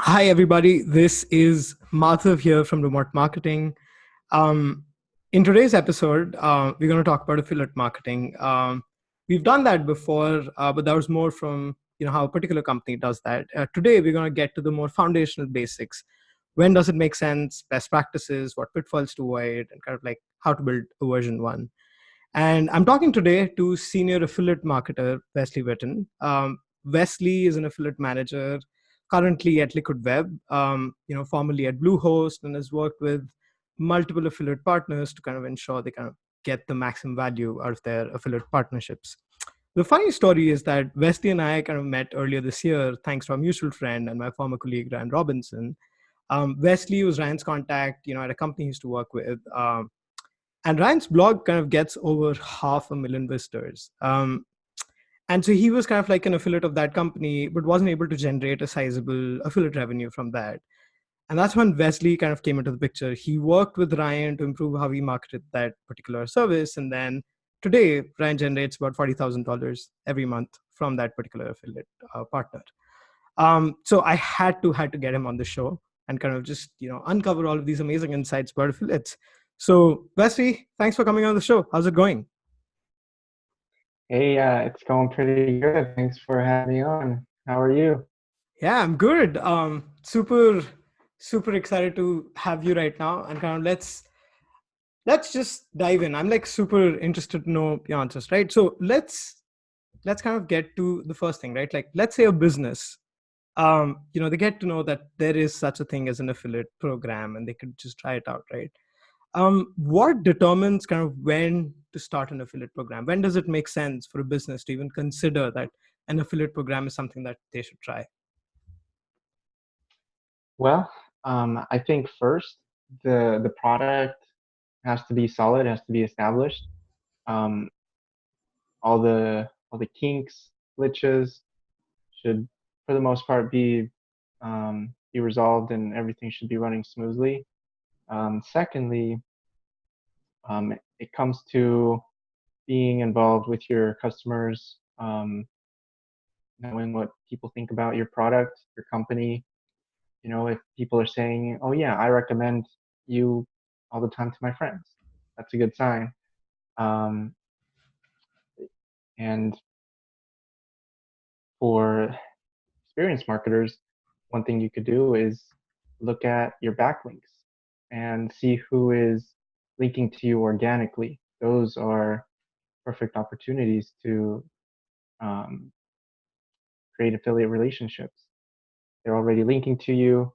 Hi, everybody. This is Madhav here from Remote Marketing. Um, in today's episode, we're going to talk about affiliate marketing. We've done that before, but that was more from how a particular company does that. Today, we're going to get to the more foundational basics. When does it make sense? Best practices, what pitfalls to avoid, and kind of like how to build a version one. And I'm talking today to senior affiliate marketer Wesley Witten. Wesley is an affiliate manager currently at Liquid Web, formerly at Bluehost, and has worked with multiple affiliate partners to kind of ensure they kind of get the maximum value out of their affiliate partnerships. The funny story is that Wesley and I kind of met earlier this year, thanks to our mutual friend and my former colleague, Ryan Robinson. Wesley was Ryan's contact, at a company he used to work with. And Ryan's blog kind of gets over 500,000 visitors. And so he was kind of like an affiliate of that company, but wasn't able to generate a sizable affiliate revenue from that. And that's when Wesley kind of came into the picture. He worked with Ryan to improve how he marketed that particular service. And then today, Ryan generates about $40,000 every month from that particular affiliate partner. So I had to get him on the show and kind of just uncover all of these amazing insights about affiliates. So Wesley, thanks for coming on the show. How's it going? Hey, it's going pretty good. Thanks for having me on. How are you? Yeah, I'm good. Super excited to have you right now, and kind of let's just dive in. I'm like super interested to know your answers, right? So let's kind of get to the first thing, right? Like let's say a business, they get to know that there is such a thing as an affiliate program, and they could just try it out, right? What determines kind of when to start an affiliate program? When does it make sense for a business to even consider that an affiliate program is something that they should try? Well, I think first the product has to be solid, has to be established. Um, all the kinks, glitches should, for the most part, be resolved, and everything should be running smoothly. Secondly, it comes to being involved with your customers, knowing what people think about your product, your company. If people are saying, "Oh yeah, I recommend you all the time to my friends," that's a good sign. Um, and for experienced marketers, one thing you could do is look at your backlinks and see who is linking to you organically. Those are perfect opportunities to um, create affiliate relationships. They're already linking to you,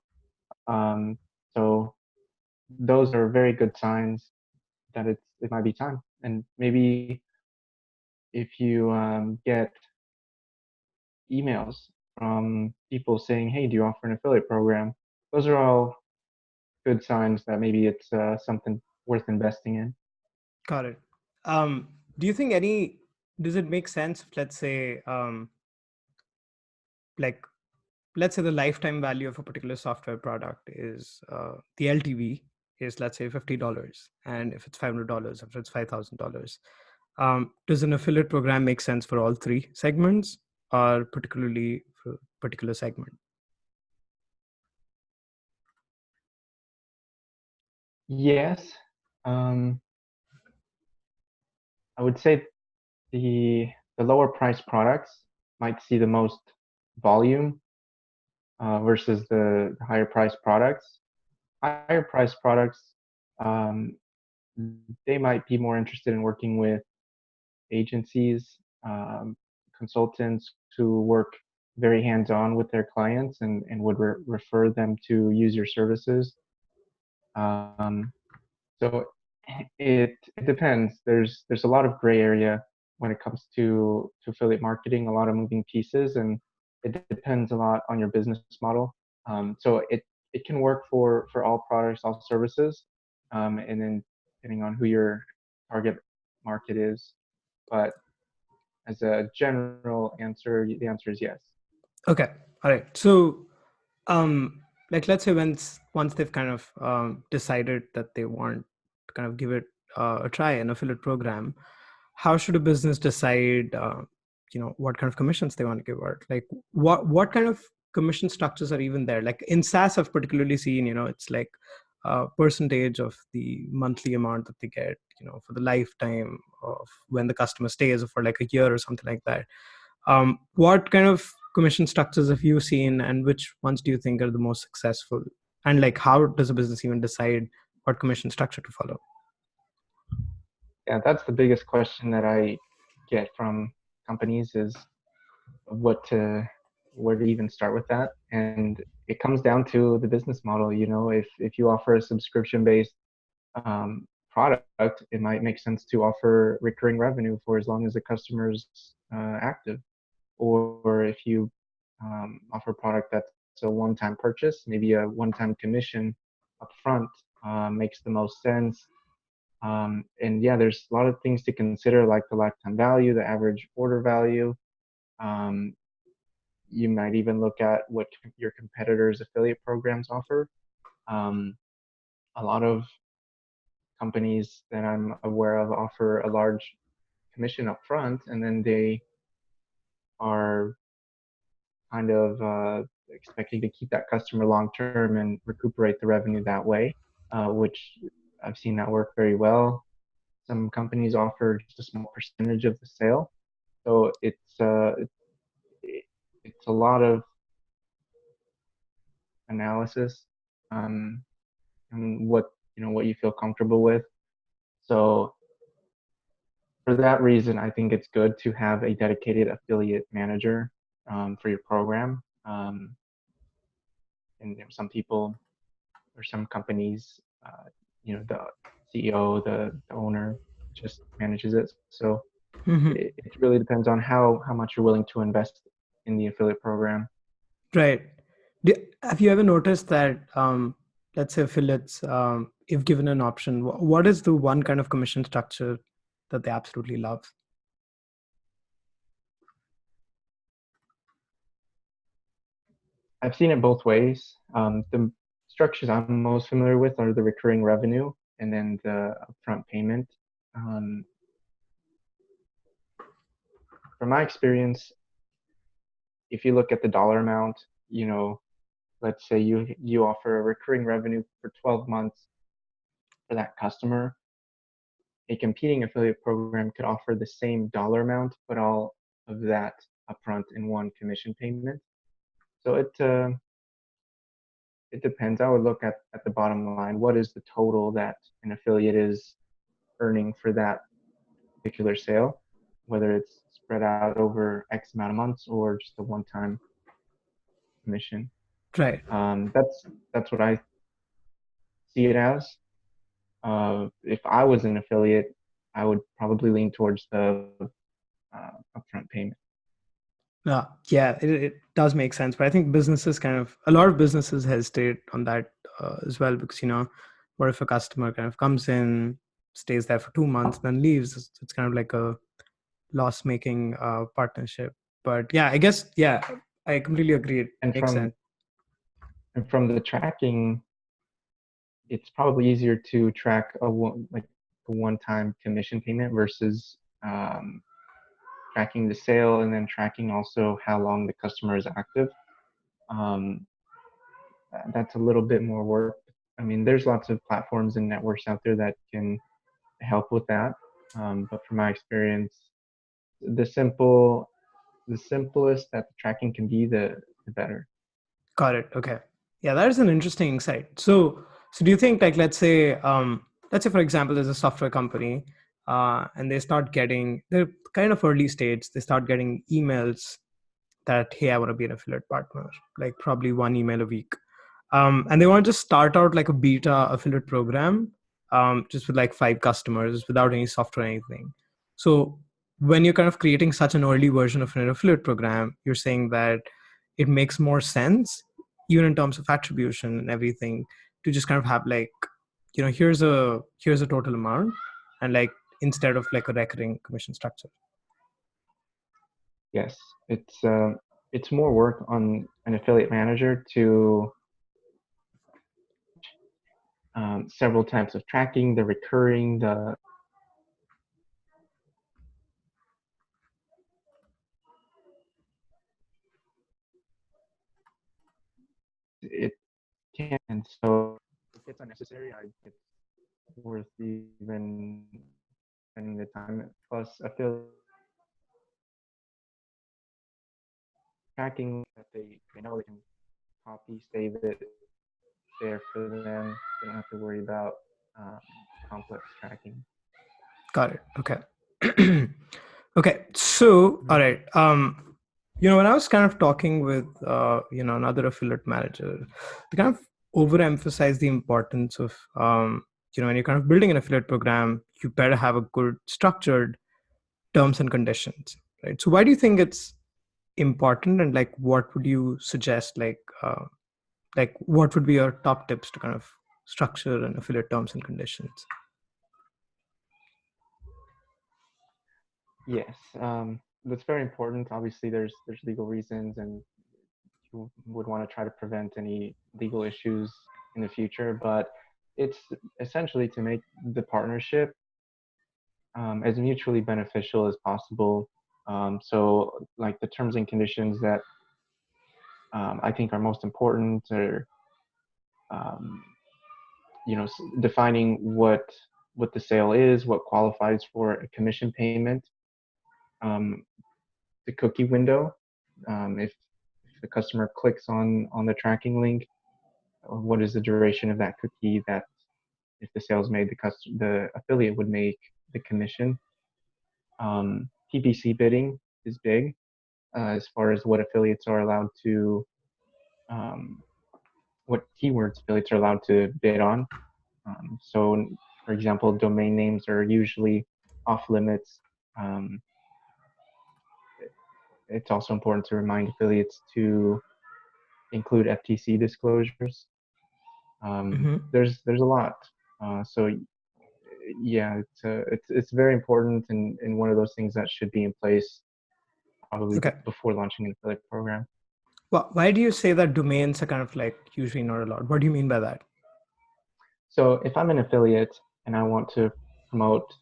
um, so those are very good signs that it might be time. And maybe if you get emails from people saying, "Hey, do you offer an affiliate program?" Those are all good signs that maybe it's something worth investing in. Got it. Um, do you think any does it make sense if, like let's say the lifetime value of a particular software product is the LTV is, let's say, $50, and if it's $500, if it's $5,000, does an affiliate program make sense for all three segments, or particularly for a particular segment? Yes, um, I would say the lower price products might see the most volume versus the higher price products. Higher price products, um, they might be more interested in working with agencies, consultants who work very hands-on with their clients and would refer them to use your services. Um, so it depends. There's a lot of gray area when it comes to affiliate marketing, a lot of moving pieces, and it depends a lot on your business model. So it can work for all products, all services, and then depending on who your target market is. But as a general answer, the answer is yes. Okay, all right. So, like, let's say once they've kind of decided that they want to kind of give it a try, an affiliate program, how should a business decide, what kind of commissions they want to give out? Like, what kind of commission structures are even there? Like in SaaS, I've particularly seen, it's like a percentage of the monthly amount that they get, for the lifetime of when the customer stays, or for like a year or something like that. What kind of commission structures have you seen, and which ones do you think are the most successful? And like, how does a business even decide what commission structure to follow? Yeah, that's the biggest question that I get from companies is where to even start with that. And it comes down to the business model. If you offer a subscription-based product, it might make sense to offer recurring revenue for as long as the customer's active. Or if you offer a product that's a one-time purchase, maybe a one-time commission upfront makes the most sense. And yeah, there's a lot of things to consider, like the lifetime value, the average order value. You might even look at what your competitors' affiliate programs offer. A lot of companies that I'm aware of offer a large commission up front, and then they are kind of expecting to keep that customer long term and recuperate the revenue that way, which I've seen that work very well. Some companies offer just a small percentage of the sale, so it's a lot of analysis on what you feel comfortable with. So for that reason, I think it's good to have a dedicated affiliate manager for your program. And some people or some companies, the CEO, the owner just manages it. So it really depends on how much you're willing to invest in the affiliate program. Right. Have you ever noticed that, let's say affiliates, if given an option, what is the one kind of commission structure that they absolutely love? I've seen it both ways. The structures I'm most familiar with are the recurring revenue and then the upfront payment. From my experience, if you look at the dollar amount, let's say you offer a recurring revenue for 12 months for that customer, a competing affiliate program could offer the same dollar amount, but all of that upfront in one commission payment. So it depends. I would look at the bottom line. What is the total that an affiliate is earning for that particular sale, whether it's spread out over X amount of months or just a one-time commission. Right. That's what I see it as. If I was an affiliate, I would probably lean towards the upfront payment. Yeah, it does make sense. But I think a lot of businesses hesitate on that as well, because, what if a customer kind of comes in, stays there for 2 months, then leaves? It's kind of like a loss-making partnership. But yeah, I guess, yeah, I completely agree. It And makes sense. from the tracking, it's probably easier to track a one-time commission payment versus tracking the sale and then tracking also how long the customer is active. That's a little bit more work. I mean, there's lots of platforms and networks out there that can help with that. But from my experience, the simplest that the tracking can be, the better. Got it. Okay. Yeah, that is an interesting insight. So do you think, like, let's say for example, there's a software company, and they're kind of early stage. They start getting emails that, hey, I want to be an affiliate partner, like probably one email a week. And they want to just start out like a beta affiliate program, just with like 5 customers without any software or anything. So when you're kind of creating such an early version of an affiliate program, you're saying that it makes more sense, even in terms of attribution and everything, to just kind of have like, here's a total amount, and like, instead of like a recurring commission structure. Yes, it's more work on an affiliate manager to several types of tracking, the recurring, the it can. And so if it's unnecessary, it's worth even spending the time. Plus, affiliate tracking that they know they can copy, save it there for them. They don't have to worry about um, complex tracking. Got it. Okay. Okay. So, all right. When I was kind of talking with, another affiliate manager, they kind of overemphasize the importance of, when you're kind of building an affiliate program, you better have a good structured terms and conditions, right? So why do you think it's important, and like, what would you suggest, like what would be your top tips to kind of structure an affiliate terms and conditions? Yes, that's very important. Obviously, there's legal reasons, and you would want to try to prevent any legal issues in the future. But it's essentially to make the partnership as mutually beneficial as possible. So, like the terms and conditions that I think are most important are, um, defining what the sale is, what qualifies for a commission payment, um, the cookie window. If the customer clicks on the tracking link, what is the duration of that cookie? That if the sale is made, the affiliate would make the commission. PPC bidding is big as far as what affiliates are allowed to, what keywords affiliates are allowed to bid on. So, for example, domain names are usually off limits. Um, it's also important to remind affiliates to include FTC disclosures. There's a lot. So yeah, it's very important, and one of those things that should be in place probably before launching an affiliate program. Well, why do you say that domains are kind of like usually not allowed? What do you mean by that? So if I'm an affiliate and I want to promote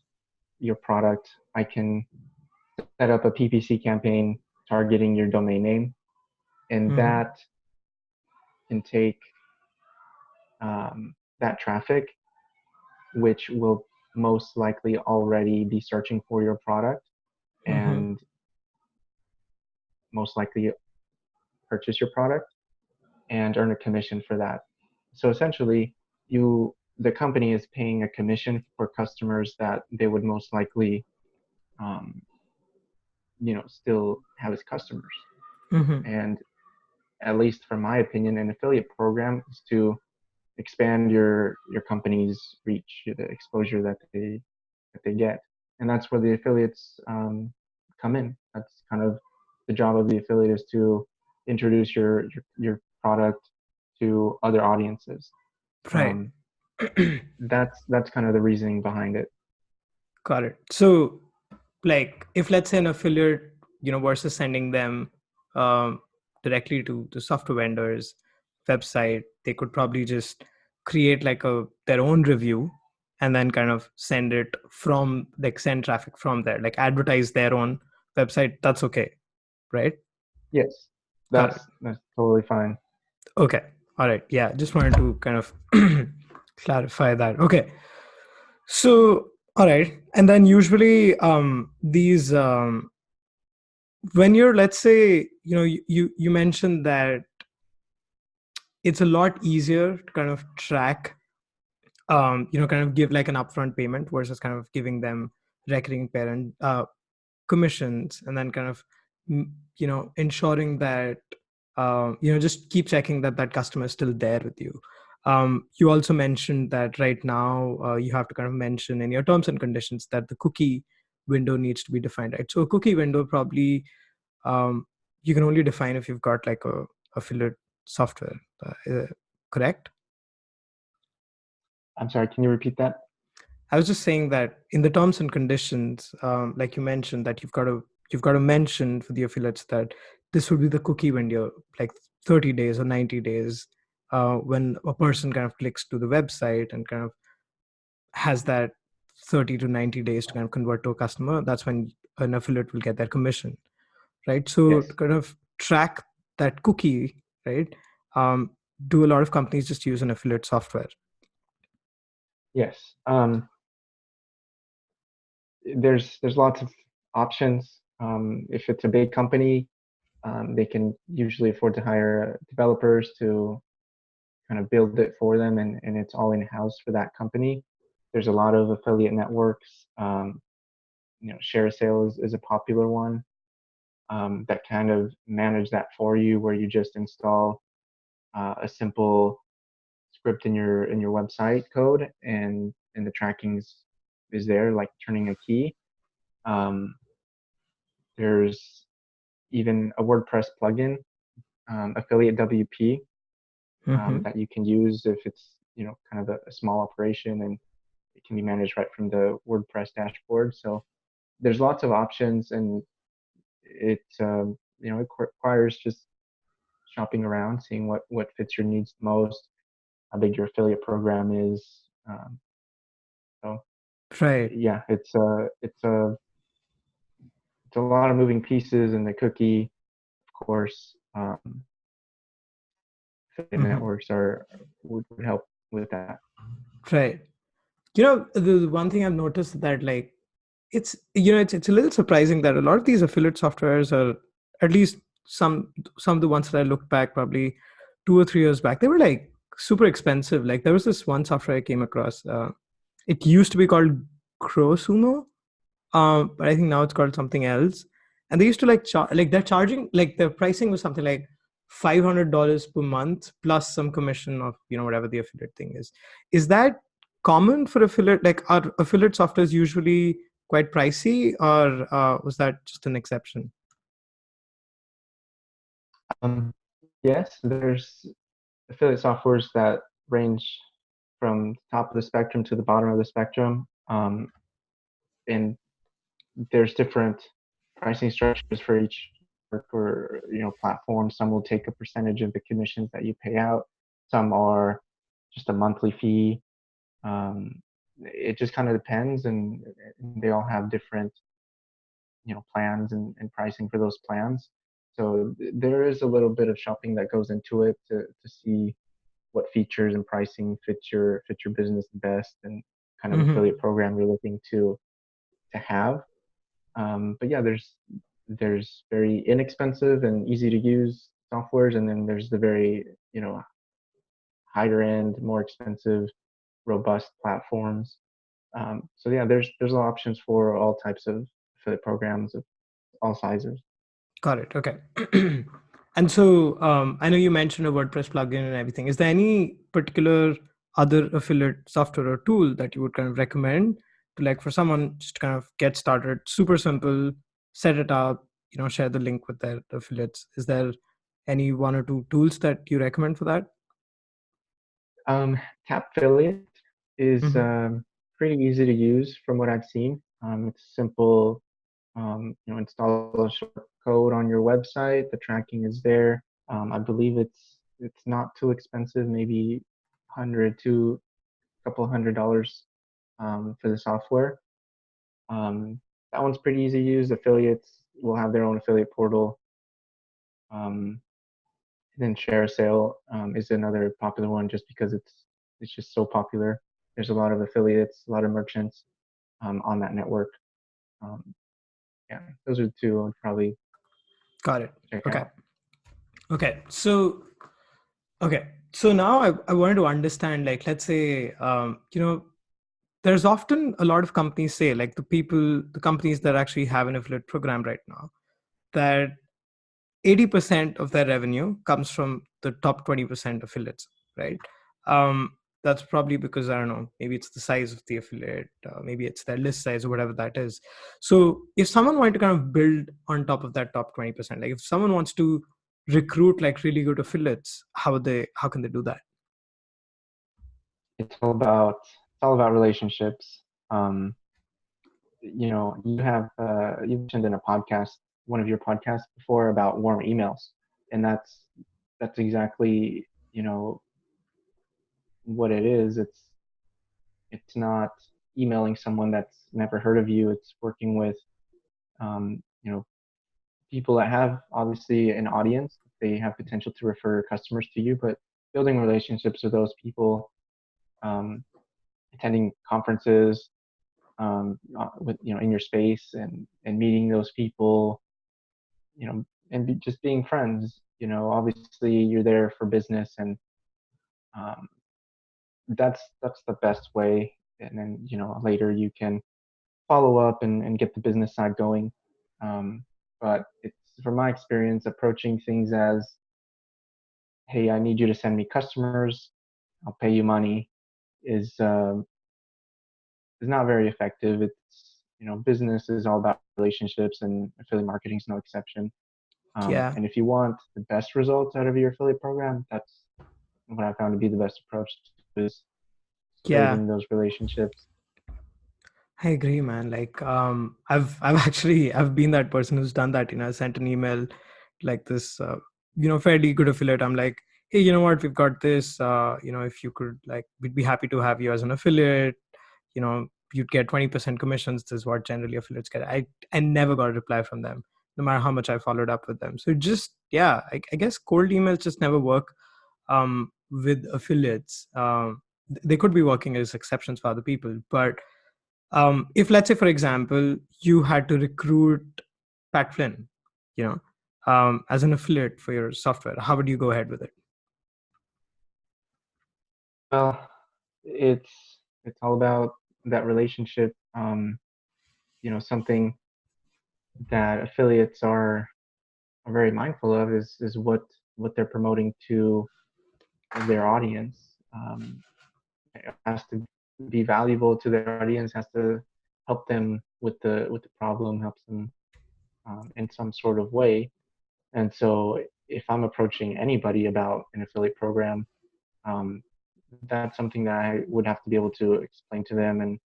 your product, I can set up a PPC campaign targeting your domain name, and that can take that traffic, which will most likely already be searching for your product and most likely purchase your product and earn a commission for that. So essentially, the company is paying a commission for customers that they would most likely, still have as customers. And at least from my opinion, an affiliate program is to expand your company's reach, the exposure that they get, and that's where the affiliates come in. That's kind of the job of the affiliate, is to introduce your product to other audiences. Right. That's kind of the reasoning behind it. Got it. So, like, if let's say an affiliate, versus sending them directly to the software vendor's website, they could probably just create like their own review and then kind of send traffic from there, like advertise their own website. That's okay, right? Yes, that's totally fine. Okay. All right. Yeah. Just wanted to kind of clarify that. Okay. So, all right. And then usually these, when you're, let's say, you mentioned that it's a lot easier to kind of track, kind of give like an upfront payment versus kind of giving them recurring parent commissions, and then kind of, ensuring that, just keep checking that customer is still there with you. You also mentioned that right now you have to kind of mention in your terms and conditions that the cookie window needs to be defined, right? So a cookie window probably you can only define if you've got like a affiliate software, correct? I'm sorry, can you repeat that? I was just saying that in the terms and conditions, like you mentioned, that you've got to mention for the affiliates that this would be the cookie window, like 30 days or 90 days, when a person kind of clicks to the website and kind of has that 30 to 90 days to kind of convert to a customer. That's when an affiliate will get their commission, right? So Yes. to kind of track that cookie, right? do a lot of companies just use an affiliate software? Yes. There's lots of options. If it's a big company, they can usually afford to hire developers to kind of build it for them, and it's all in-house for that company. There's a lot of affiliate networks. ShareASale is a popular one that kind of manage that for you, where you just install a simple script in your website code, and the trackings is there, like turning a key. Um, there's even a WordPress plugin, Affiliate WP, Mm-hmm. that you can use if it's kind of a small operation, and it can be managed right from the WordPress dashboard. So there's lots of options, and it requires just shopping around, seeing what fits your needs the most, how big your affiliate program is. So Right. yeah, it's a lot of moving pieces, and the cookie, of course, affiliate Mm-hmm. networks would help with that. Right. The one thing I've noticed that like it's a little surprising that a lot of these affiliate softwares are, at least some of the ones that I looked back probably 2 or 3 years back, they were like super expensive. Like there was this one software I came across. It used to be called Grosumo, but I think now it's called something else. And they used to like they're charging, like the pricing was something like $500 per month plus some commission of whatever the affiliate thing is. Is that common for affiliate? Like are affiliate softwares usually quite pricey, or was that just an exception? Um, yes, there's affiliate softwares that range from top of the spectrum to the bottom of the spectrum, and there's different pricing structures for each or platform. Some will take a percentage of the commissions that you pay out. Some are just a monthly fee. It just kind of depends, and they all have different plans and pricing for those plans. So there is a little bit of shopping that goes into it to see what features and pricing fit your business the best, and kind of Hmm. affiliate program you're looking to have. But yeah, there's very inexpensive and easy to use softwares, and then there's the very higher end, more expensive, robust platforms. So yeah, there's a lot of options for all types of affiliate programs of all sizes. Got it. Okay. And so I know you mentioned a WordPress plugin and everything. Is there any particular other affiliate software or tool that you would kind of recommend to, like, for someone just to kind of get started? Super simple, set it up, share the link with their affiliates. Is there any one or two tools that you recommend for that? Tapfiliate is Hmm. pretty easy to use from what I've seen. It's simple. Install a short code on your website. The tracking is there. I believe it's not too expensive, maybe 100 to a couple $100 for the software. That one's pretty easy to use. Affiliates will have their own affiliate portal. Um, then ShareASale is another popular one, just because it's just so popular. There's a lot of affiliates, a lot of merchants on that network. Um, yeah, those are the two I would probably Got it. check Okay. out. Okay. So now I wanted to understand, like, let's say, there's often a lot of companies say, like the companies that actually have an affiliate program right now, that 80% of their revenue comes from the top 20% affiliates, right? That's probably because, I don't know, maybe it's the size of the affiliate, maybe it's their list size or whatever that is. So if someone wanted to kind of build on top of that top 20%, like if someone wants to recruit like really good affiliates, how can they do that? It's all about relationships. Um, you mentioned in a podcast, one of your podcasts before, about warm emails, and that's exactly what it is. It's not emailing someone that's never heard of you. It's working with um, you know people that have obviously an audience. They have potential to refer customers to you, but building relationships with those people, um, attending conferences, with in your space, and meeting those people, and just being friends. Obviously you're there for business, and um, that's the best way. And then later you can follow up and get the business side going. Um, but it's, from my experience, approaching things as, hey, I need you to send me customers, I'll pay you money, is not very effective. It's, business is all about relationships, and affiliate marketing is no exception. Yeah. And if you want the best results out of your affiliate program, that's what I found to be the best approach, is Yeah. building those relationships. I agree, man. Like, I've actually, I've been that person who's done that. I sent an email like this, fairly good affiliate. I'm like, hey, you know what? We've got this. If you could, like, we'd be happy to have you as an affiliate. You'd get 20% commissions. This is what generally affiliates get. I never got a reply from them, no matter how much I followed up with them. So just, yeah, I guess cold emails just never work with affiliates. They could be working as exceptions for other people, but if, let's say, for example, you had to recruit Pat Flynn, you know, as an affiliate for your software, how would you go ahead with it? Well, it's all about that relationship. Something that affiliates are very mindful of is what they're promoting to their audience. It has to be valuable to their audience, has to help them with the problem, helps them in some sort of way. And so if I'm approaching anybody about an affiliate program, um, that's something that I would have to be able to explain to them and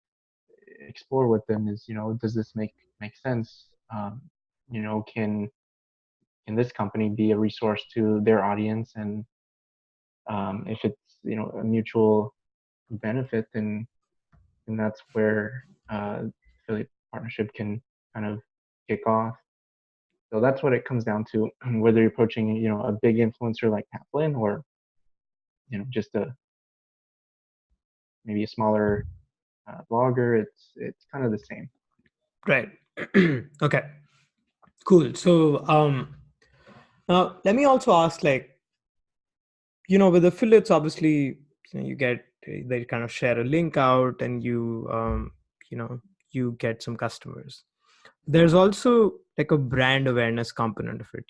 explore with them, is, does this make sense? Can this company be a resource to their audience? And if it's, a mutual benefit, then that's where affiliate partnership can kind of kick off. So that's what it comes down to, whether you're approaching, a big influencer like Pat Flynn, or just maybe a smaller blogger. It's kind of the same. Right. Okay. Cool. So now let me also ask, like, with affiliates, obviously, you get, they kind of share a link out, and you know, you get some customers. There's also like a brand awareness component of it.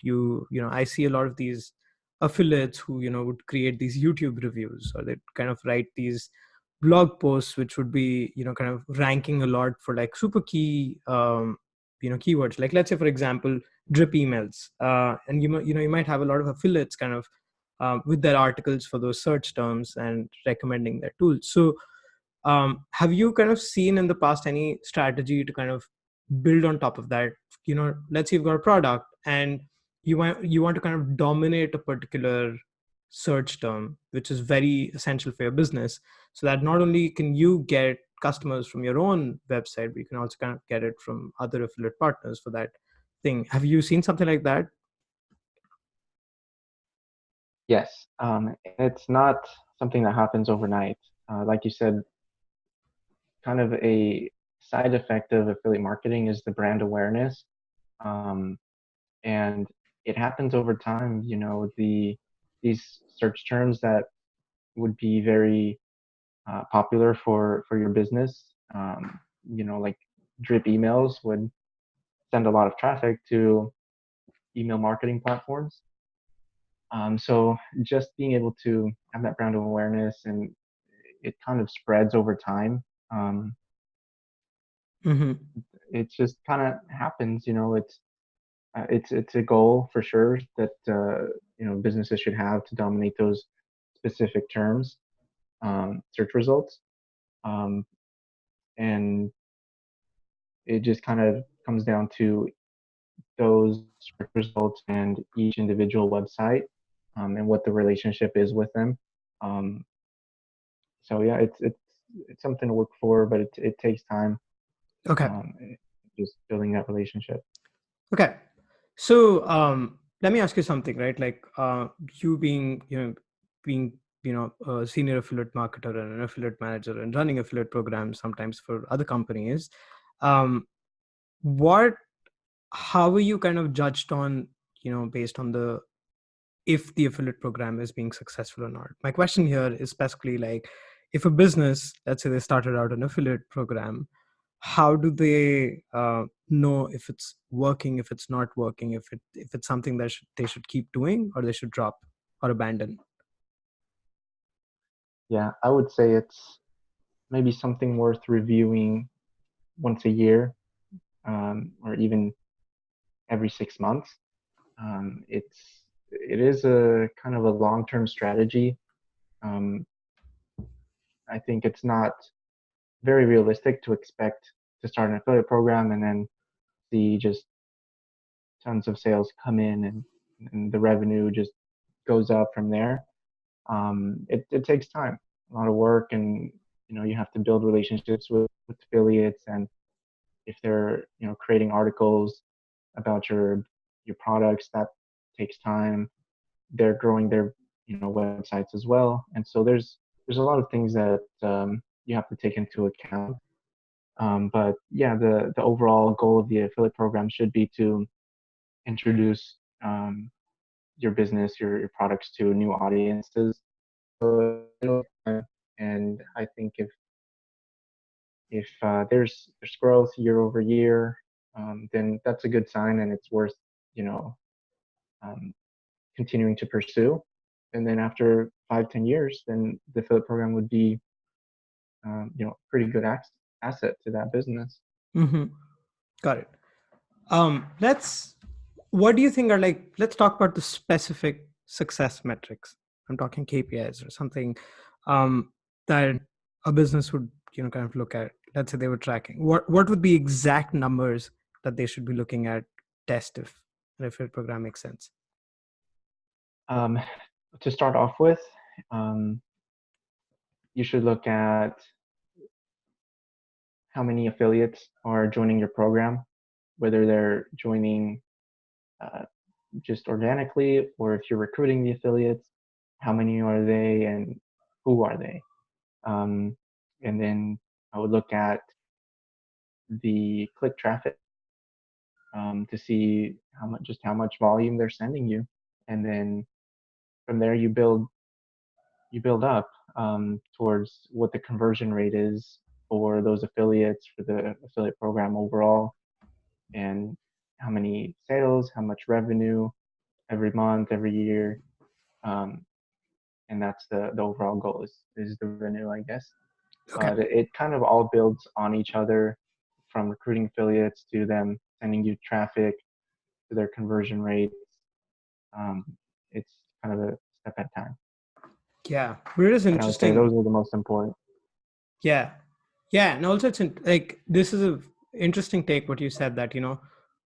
I see a lot of these affiliates who would create these YouTube reviews, or they kind of write these blog posts which would be kind of ranking a lot for like super key keywords, like, let's say, for example, drip emails, and you might have a lot of affiliates kind of with their articles for those search terms and recommending their tools. So have you kind of seen in the past any strategy to kind of build on top of that? Let's say you've got a product, and you want to kind of dominate a particular search term which is very essential for your business, so that not only can you get customers from your own website, but you can also kind of get it from other affiliate partners for that thing. Have you seen something like that? Yes, it's not something that happens overnight. Like you said, kind of a side effect of affiliate marketing is the brand awareness, um, and it happens over time. These search terms that would be very popular for your business, like drip emails would send a lot of traffic to email marketing platforms. So just being able to have that brand awareness, and it kind of spreads over time. Um, Mm-hmm. it just kind of happens. It's a goal for sure that businesses should have to dominate those specific terms, search results, um, and it just kind of comes down to those search results and each individual website, and what the relationship is with them. Um, so yeah, it's something to look for, but it takes time. Okay. Um, just building that relationship. Okay. So let me ask you something, right? Like, you being a senior affiliate marketer and an affiliate manager and running affiliate programs sometimes for other companies. Um, how are you kind of judged on, based on if the affiliate program is being successful or not? My question here is specifically like, if a business, let's say they started out an affiliate program, how do they know if it's working, if it's not working, if it's something that they should keep doing or they should drop or abandon? Yeah, I would say it's maybe something worth reviewing once a year, or even every 6 months. It is a kind of a long-term strategy. Um, I think it's not very realistic to expect to start an affiliate program and then see just tons of sales come in, and the revenue just goes up from there. It takes time, a lot of work, and you have to build relationships with affiliates, and if they're creating articles about your products, that takes time. They're growing their websites as well, and so there's a lot of things that you have to take into account. But yeah, the overall goal of the affiliate program should be to introduce your business, your products to new audiences. So, and I think if there's growth year over year, then that's a good sign, and it's worth you know um, continuing to pursue. And then after 5-10 years, then the affiliate program would be pretty good asset to that business. Mm-hmm. Got it. What do you think are like, let's talk about the specific success metrics. I'm talking KPIs or something that a business would, kind of look at. Let's say they were tracking. What would be exact numbers that they should be looking at, test if an affiliate program makes sense? Um, to start off with, um, you should look at how many affiliates are joining your program, whether they're joining uh, just organically, or if you're recruiting the affiliates, how many are they and who are they? Um, and then I would look at the click traffic, to see how much volume they're sending you, and then from there you build up towards what the conversion rate is for those affiliates, for the affiliate program overall, and how many sales, how much revenue every month, every year. Um, and that's the overall goal is the revenue, I guess. Okay. But it kind of all builds on each other, from recruiting affiliates to them sending you traffic to their conversion rates. Um, it's kind of a step at a time. Yeah, but it is And I would say interesting. those are the most important. Yeah, yeah, and also like, this is a interesting take what you said, that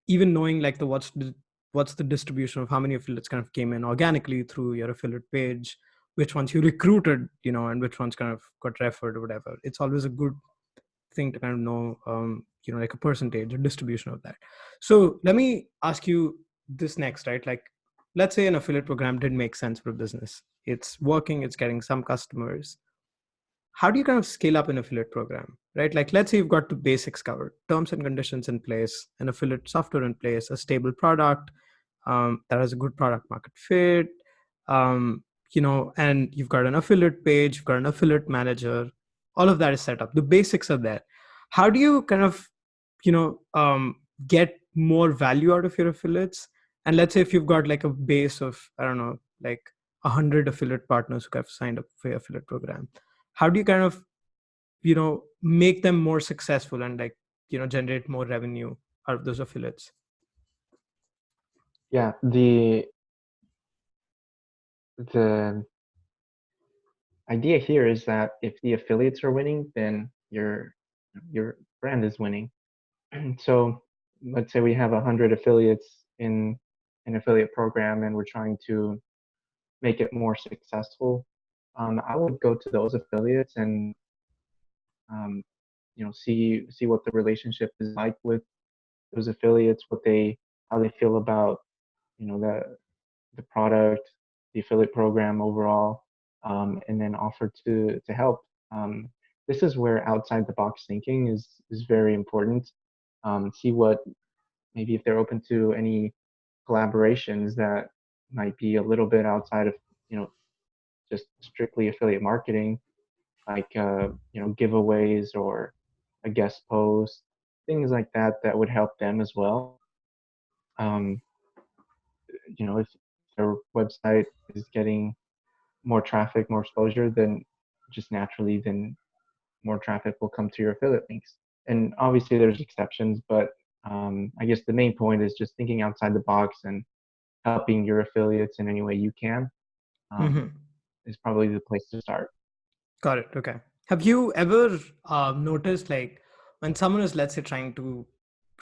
even knowing like what's the distribution of how many affiliates kind of came in organically through your affiliate page, which ones you recruited, and which ones kind of got referred or whatever. It's always a good thing to kind of know, like a percentage or distribution of that. So let me ask you this next, right? Like, let's say an affiliate program did make sense for a business. It's working, it's getting some customers. How do you kind of scale up an affiliate program, right? Like, let's say you've got the basics covered, terms and conditions in place, an affiliate software in place, a stable product that has a good product market fit, um, and you've got an affiliate page, you've got an affiliate manager, all of that is set up. The basics are there. How do you kind of, get more value out of your affiliates? And let's say if you've got like a base of, I don't know, like 100 affiliate partners who have signed up for your affiliate program, how do you kind of make them more successful and like generate more revenue out of those affiliates? Yeah, the idea here is that if the affiliates are winning, then your brand is winning. So let's say we have 100 affiliates in an affiliate program, and we're trying to make it more successful. I would go to those affiliates and um, see what the relationship is like with those affiliates, how they feel about the product, the affiliate program overall. and then offer to help. This is where outside the box thinking is very important. See what maybe if they're open to any collaborations that might be a little bit outside of just strictly affiliate marketing, like giveaways or a guest post, things like that that would help them as well. Um, if their website is getting more traffic, more exposure, then just naturally, then more traffic will come to your affiliate links. And obviously, there's exceptions, but I guess the main point is just thinking outside the box and helping your affiliates in any way you can Mm-hmm. is probably the place to start. Got it. Okay. Have you ever noticed, like, when someone is, let's say, trying to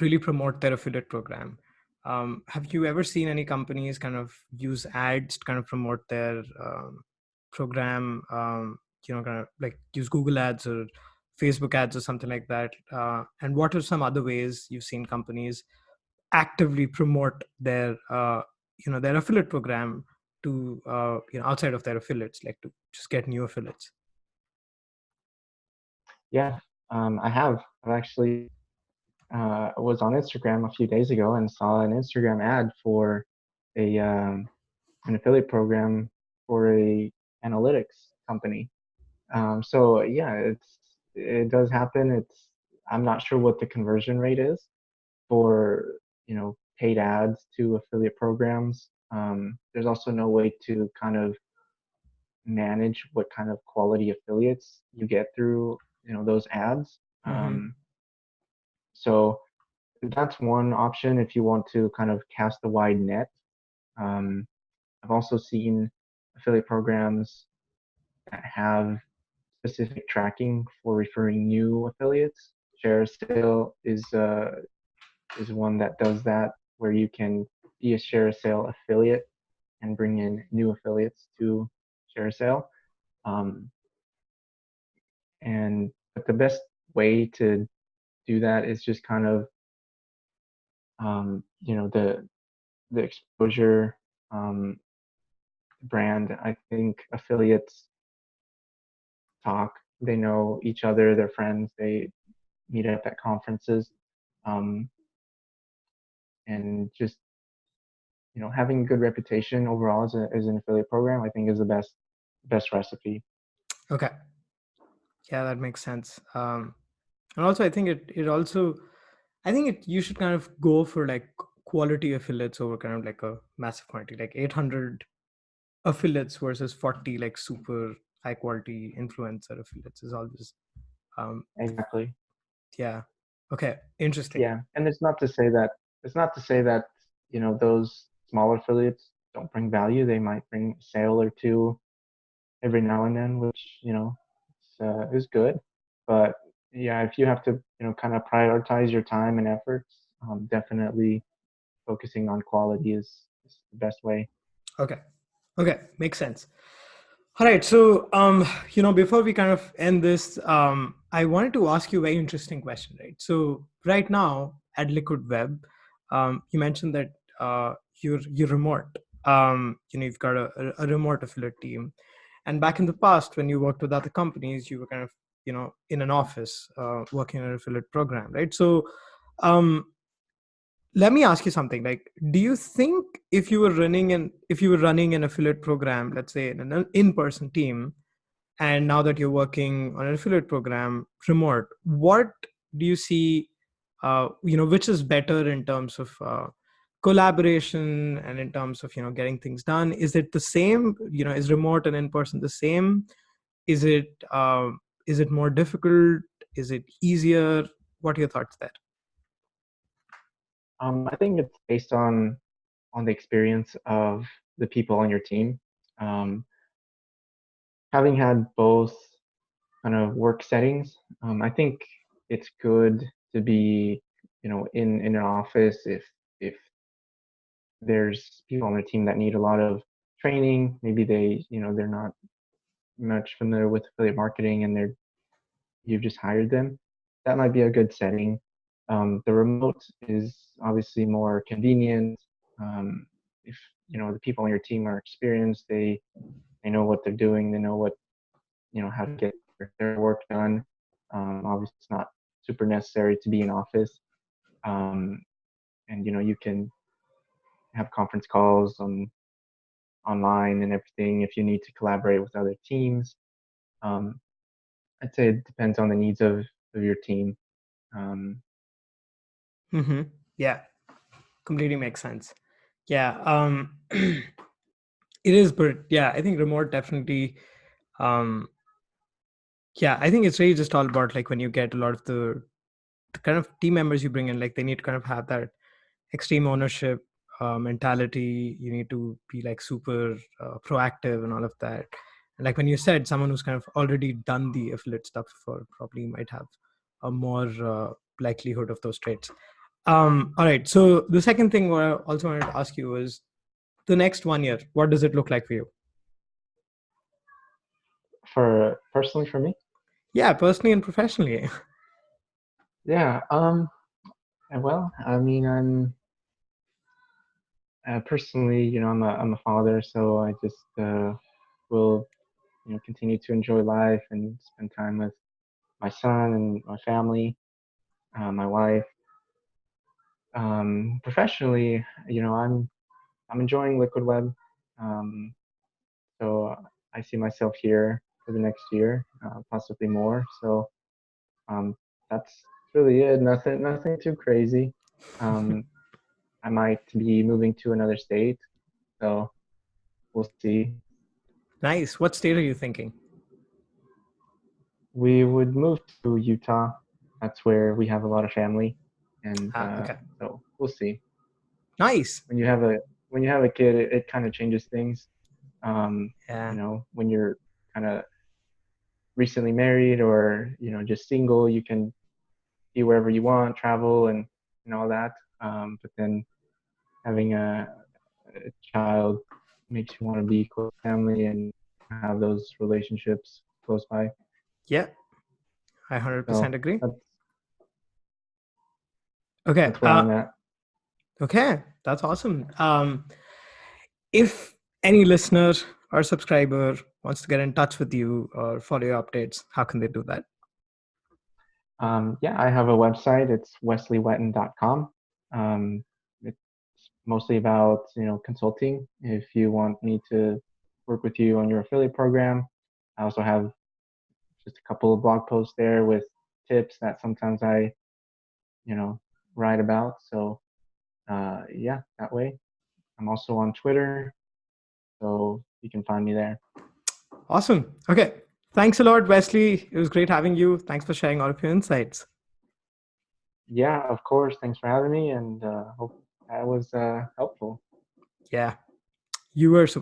really promote their affiliate program, have you ever seen any companies kind of use ads to kind of promote their program? Kind of like use Google ads or Facebook ads or something like that. And what are some other ways you've seen companies actively promote their affiliate program to outside of their affiliates, like to just get new affiliates? Yeah, I have. I've actually was on Instagram a few days ago and saw an Instagram ad for a an affiliate program for a analytics company. So yeah, it does happen. I'm not sure what the conversion rate is for paid ads to affiliate programs. There's also no way to kind of manage what kind of quality affiliates you get through those ads. Mm-hmm. So that's one option if you want to kind of cast a wide net. Um, I've also seen affiliate programs that have specific tracking for referring new affiliates. ShareASale is one that does that, where you can be a ShareASale affiliate and bring in new affiliates to ShareASale. Um, and but the best way to do that is just kind of the exposure um, brand. I think affiliates talk. They know each other. They're friends. They meet up at conferences, um, and just having a good reputation overall as an affiliate program, I think is the best recipe. Okay. Yeah, that makes sense. And also, I think you should kind of go for like quality affiliates over kind of like a massive quantity, like 800 affiliates versus 40 like super high quality influencer affiliates is always, um, Exactly. yeah. Okay. Interesting. Yeah, and it's not to say that those smaller affiliates don't bring value. They might bring a sale or two every now and then, which is good. But yeah, if you have to kind of prioritize your time and efforts, definitely focusing on quality is the best way. Okay. Okay. Makes sense. All right. So, before we kind of end this, I wanted to ask you a very interesting question, right? So, right now at Liquid Web, you mentioned that you're remote. You've got a remote affiliate team, and back in the past, when you worked with other companies, you were kind of in an office working on an affiliate program, right? So, um, let me ask you something. Like, do you think if you were running an affiliate program, let's say in an in-person team, and now that you're working on an affiliate program remote, what do you see, which is better in terms of collaboration and in terms of getting things done? Is it the same? Is remote and in-person the same? Is it more difficult? Is it easier? What are your thoughts there? I think it's based on the experience of the people on your team. Um, Having had both kind of work settings, I think it's good to be, in an office if there's people on the team that need a lot of training. Maybe they're not much familiar with affiliate marketing and you've just hired them. That might be a good setting. The remote is obviously more convenient. If the people on your team are experienced, they they know what they're doing. They know how to get their work done. Obviously, it's not super necessary to be in office. And you can have conference calls online and everything if you need to collaborate with other teams. Um, I'd say it depends on the needs of your team. Um, Yeah, completely makes sense. Yeah, it is, but yeah, I think remote definitely. Um, yeah, I think it's really just all about like when you get a lot of the kind of team members you bring in, like they need to kind of have that extreme ownership mentality. You need to be like super proactive and all of that. And like when you said, someone who's kind of already done the affiliate stuff before probably might have a more likelihood of those traits. All right. So the second thing what I also wanted to ask you was the next 1 year. What does it look like for you? for personally for me, Yeah, personally and professionally. yeah. Well, I mean, I'm personally, I'm a father, so I just will continue to enjoy life and spend time with my son and my family, my wife. Professionally, I'm enjoying Liquid Web. Um, so I see myself here for the next year, possibly more. So um, that's really it. Nothing too crazy. Um, I might be moving to another state, so we'll see. Nice. What state are you thinking? We would move to Utah. That's where we have a lot of family, and Okay. so we'll see. Nice. When you have a kid, it kind of changes things. Yeah. When you're kind of recently married or just single, you can be wherever you want, travel and all that. But then having a child makes you want to be close to family and have those relationships close by. Yeah. I So 100% agree. that's Okay. that's where I'm at. Okay. That's awesome. If any listener or subscriber wants to get in touch with you or follow your updates, how can they do that? Yeah, I have a website. It's wesleywetton.com. It's mostly about consulting. If you want me to work with you on your affiliate program, I also have just a couple of blog posts there with tips that sometimes I you know write about. So yeah, that way. I'm also on Twitter, so you can find me there. Awesome. Okay. Thanks a lot, Wesley. It was great having you. Thanks for sharing all of your insights. Yeah, of course. Thanks for having me, and hope that was helpful. Yeah. You were